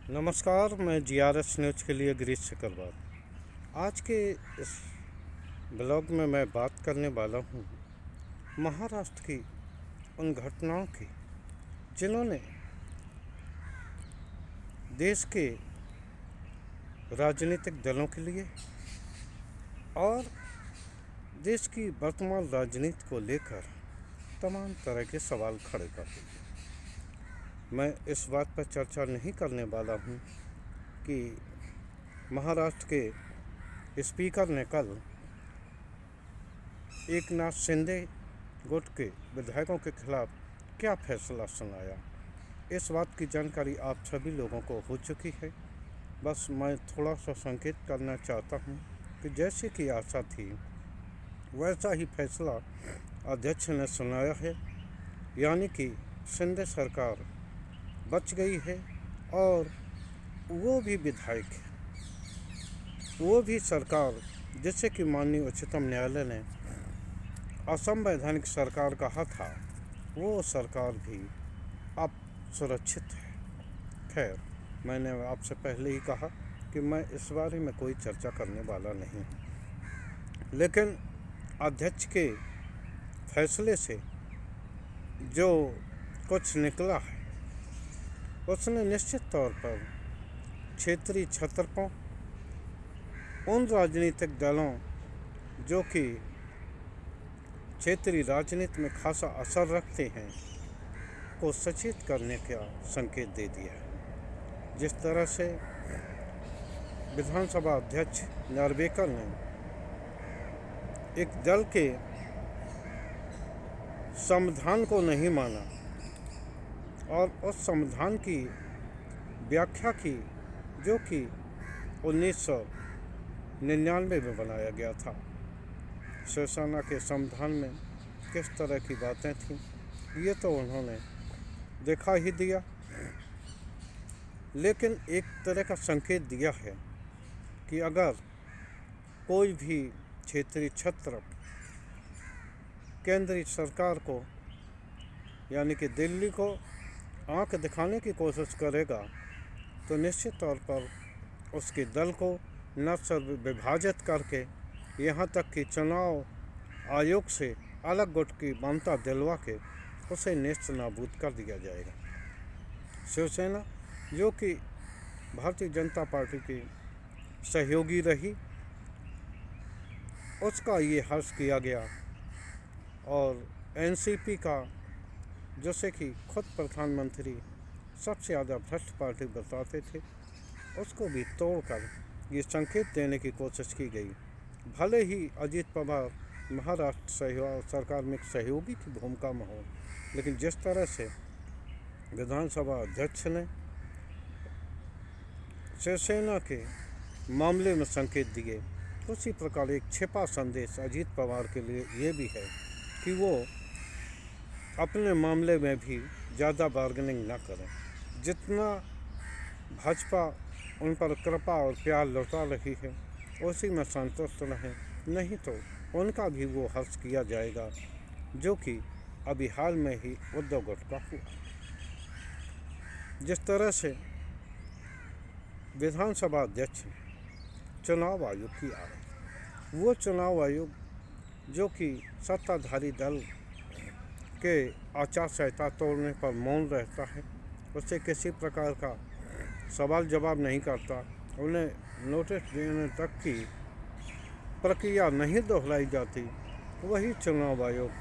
नमस्कार, मैं GRS news के लिए गिरीश चक्रवाल। आज के इस ब्लॉग में मैं बात करने वाला हूँ महाराष्ट्र की उन घटनाओं की जिन्होंने देश के राजनीतिक दलों के लिए और देश की वर्तमान राजनीति को लेकर तमाम तरह के सवाल खड़े कर दिए। मैं इस बात पर चर्चा नहीं करने वाला हूँ कि महाराष्ट्र के स्पीकर ने कल एकनाथ शिंदे गुट के विधायकों के खिलाफ क्या फैसला सुनाया। इस बात की जानकारी आप सभी लोगों को हो चुकी है। बस मैं थोड़ा सा संकेत करना चाहता हूँ कि जैसे कि आशा थी वैसा ही फैसला अध्यक्ष ने सुनाया है, यानी कि शिंदे सरकार बच गई है और वो भी विधायक है, वो भी सरकार जिससे कि माननीय उच्चतम न्यायालय ने असंवैधानिक सरकार कहा था, वो सरकार भी अब सुरक्षित है। खैर, मैंने आपसे पहले ही कहा कि मैं इस बारे में कोई चर्चा करने वाला नहीं हूँ, लेकिन अध्यक्ष के फैसले से जो कुछ निकला है उसने निश्चित तौर पर क्षेत्रीय छत्रपों, उन राजनीतिक दलों जो कि क्षेत्रीय राजनीति में खासा असर रखते हैं को सचेत करने का संकेत दे दिया है। जिस तरह से विधानसभा अध्यक्ष नार्वेकर ने एक दल के संविधान को नहीं माना और उस संविधान की व्याख्या की जो कि 1999 में बनाया गया था। शिवसेना के संविधान में किस तरह की बातें थीं ये तो उन्होंने दिखा ही दिया, लेकिन एक तरह का संकेत दिया है कि अगर कोई भी क्षेत्रीय छत्र केंद्रीय सरकार को यानी कि दिल्ली को आंख दिखाने की कोशिश करेगा तो निश्चित तौर पर उसके दल को न सिर्फ विभाजित करके यहाँ तक कि चुनाव आयोग से अलग गुट की मान्यता दिलवा के उसे नेस्त नाबूद कर दिया जाएगा। शिवसेना जो कि भारतीय जनता पार्टी की सहयोगी रही, उसका ये हर्ष किया गया और एनसीपी का जैसे कि खुद प्रधानमंत्री सबसे ज़्यादा भ्रष्ट पार्टी बताते थे, उसको भी तोड़कर ये संकेत देने की कोशिश की गई। भले ही अजीत पवार महाराष्ट्र सरकार में एक सहयोगी की भूमिका में हो, लेकिन जिस तरह से विधानसभा अध्यक्ष ने शिवसेना के मामले में संकेत दिए, उसी प्रकार एक छिपा संदेश अजीत पवार के लिए ये भी है कि वो अपने मामले में भी ज़्यादा बार्गेनिंग ना करें। जितना भाजपा उन पर कृपा और प्यार लौटा रही है उसी में संतुष्ट रहें, नहीं तो उनका भी वो हर्ष किया जाएगा जो कि अभी हाल में ही उद्धव गुट का हुआ। जिस तरह से विधानसभा अध्यक्ष चुनाव आयोग की आ रही, वो चुनाव आयोग जो कि सत्ताधारी दल के आचार संहिता तोड़ने पर मौन रहता है, उससे किसी प्रकार का सवाल जवाब नहीं करता, उन्हें नोटिस देने तक की प्रक्रिया नहीं दोहराई जाती, वही चुनाव आयोग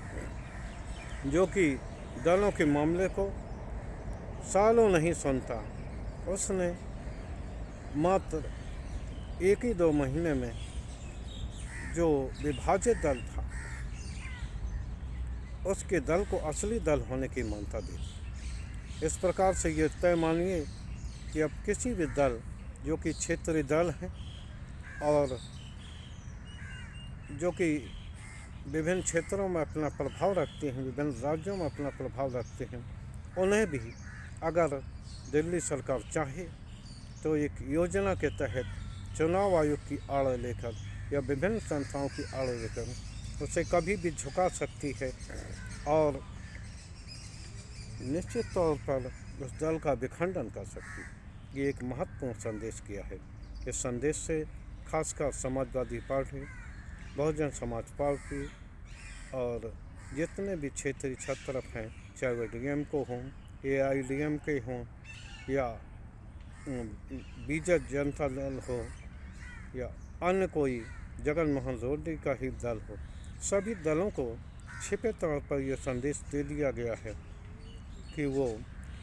जो कि दलों के मामले को सालों नहीं सुनता, उसने मात्र 1 ही 2 महीने में जो विभाजित दल था उसके दल को असली दल होने की मान्यता दी। इस प्रकार से ये तय मानिए कि अब किसी भी दल जो कि क्षेत्रीय दल हैं और जो कि विभिन्न क्षेत्रों में अपना प्रभाव रखते हैं, विभिन्न राज्यों में अपना प्रभाव रखते हैं, उन्हें भी अगर दिल्ली सरकार चाहे तो एक योजना के तहत चुनाव आयोग की आड़ लेकर या विभिन्न संस्थाओं की आड़ लेकर उसे कभी भी झुका सकती है और निश्चित तौर पर उस दल का विखंडन कर सकती है। ये एक महत्वपूर्ण संदेश किया है। इस संदेश से खासकर समाजवादी पार्टी, बहुजन समाज पार्टी और जितने भी क्षेत्रीय छत्रप हैं, चाहे वे डीएमके हों, एआईडीएमके हों या बीजेपी जनता दल हो या अन्य कोई जगनमोहन रेड्डी का ही दल हो, सभी दलों को छिपे तौर पर यह संदेश दे दिया गया है कि वो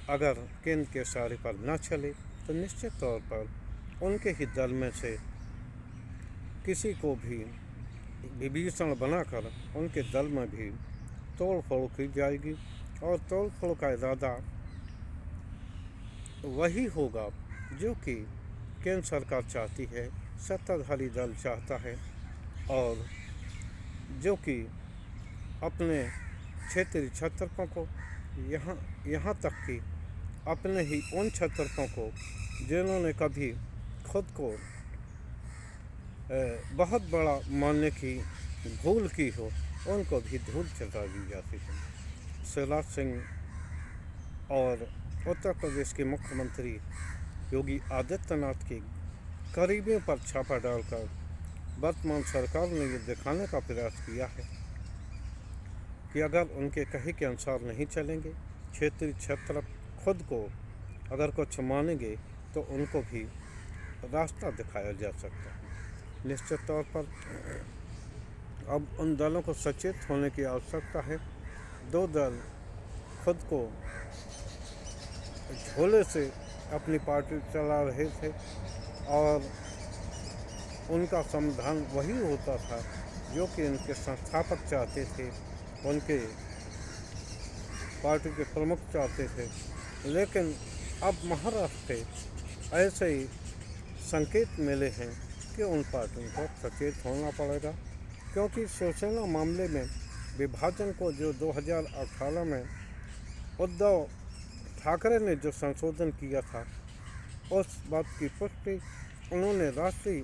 अगर केंद्र के सहारे पर न चले तो निश्चित तौर पर उनके ही दल में से किसी को भी विभीषण बनाकर उनके दल में भी तोड़ फोड़ की जाएगी। और तोड़ फोड़ का इरादा वही होगा जो कि केंद्र सरकार चाहती है, सत्ताधारी दल चाहता है, और जो कि अपने क्षेत्रीय छत्रपों को यहाँ तक कि अपने ही उन छत्रपों को जिन्होंने कभी खुद को बहुत बड़ा मानने की भूल की हो, उनको भी धूल चटा दी जाती है। शिवराज सिंह और उत्तर प्रदेश के मुख्यमंत्री योगी आदित्यनाथ के करीबियों पर छापा डालकर वर्तमान सरकार ने ये दिखाने का प्रयास किया है कि अगर उनके कहे के अनुसार नहीं चलेंगे, क्षेत्रीय छत्र खुद को अगर कुछ मानेंगे तो उनको भी रास्ता दिखाया जा सकता है। निश्चित तौर पर अब उन दलों को सचेत होने की आवश्यकता है। दो दल खुद को झोले से अपनी पार्टी चला रहे थे और उनका समाधान वही होता था जो कि उनके संस्थापक चाहते थे, उनके पार्टी के प्रमुख चाहते थे। लेकिन अब महाराष्ट्र से ऐसे ही संकेत मिले हैं कि उन पार्टियों को सचेत होना पड़ेगा, क्योंकि शिवसेना मामले में विभाजन को जो 2018 में उद्धव ठाकरे ने जो संशोधन किया था, उस बात की पुष्टि उन्होंने राष्ट्रीय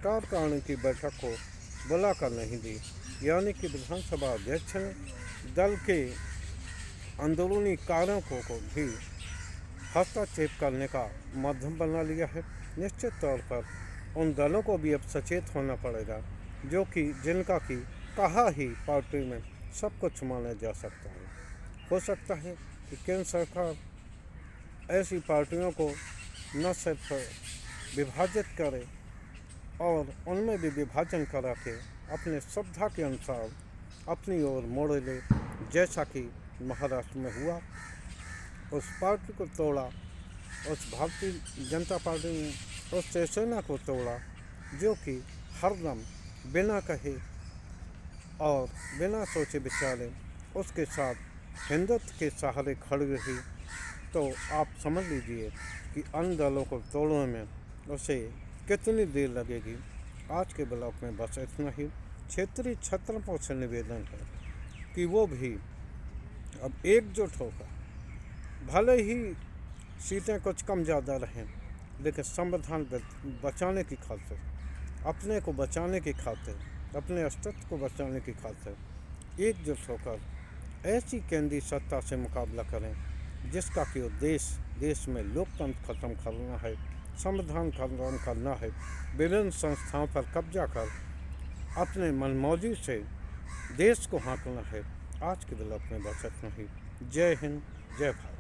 कार्यकारिणी की बैठक को बुलाकर नहीं दी, यानी कि विधानसभा अध्यक्ष ने दल के अंदरूनी कार्यों को भी हस्तक्षेप करने का माध्यम बना लिया है। निश्चित तौर पर उन दलों को भी अब सचेत होना पड़ेगा जो कि जिनका कि कहा ही पार्टी में सब कुछ माना जा सकता है। हो सकता है कि केंद्र सरकार ऐसी पार्टियों को न सिर्फ विभाजित करे और उनमें भी विभाजन करा के अपने श्रद्धा के अनुसार अपनी ओर मोड़ ले, जैसा कि महाराष्ट्र में हुआ। उस पार्टी को तोड़ा, उस भारतीय जनता पार्टी ने उस शिवसेना को तोड़ा जो कि हरदम बिना कहे और बिना सोचे विचारे उसके साथ हिंदुत्व के सहारे खड़ी रही। तो आप समझ लीजिए कि अन्य दलों को तोड़ने में उसे कितनी देर लगेगी। आज के ब्लॉग में बस इतना ही। क्षेत्रीय छत्रपों से निवेदन है कि वो भी अब एकजुट होकर, भले ही सीटें कुछ कम ज़्यादा रहें, लेकिन संविधान बचाने की खातिर, अपने को बचाने की खातिर, अपने अस्तित्व को बचाने की खातिर एकजुट होकर ऐसी केंद्रीय सत्ता से मुकाबला करें जिसका कि उद्देश्य देश में लोकतंत्र खत्म करना है, संविधान खत्म करना है, विभिन्न संस्थाओं पर कब्जा कर अपने मनमौजी से देश को हाँकना है। आज के ब्लॉग में बस इतना ही। जय हिंद, जय भारत।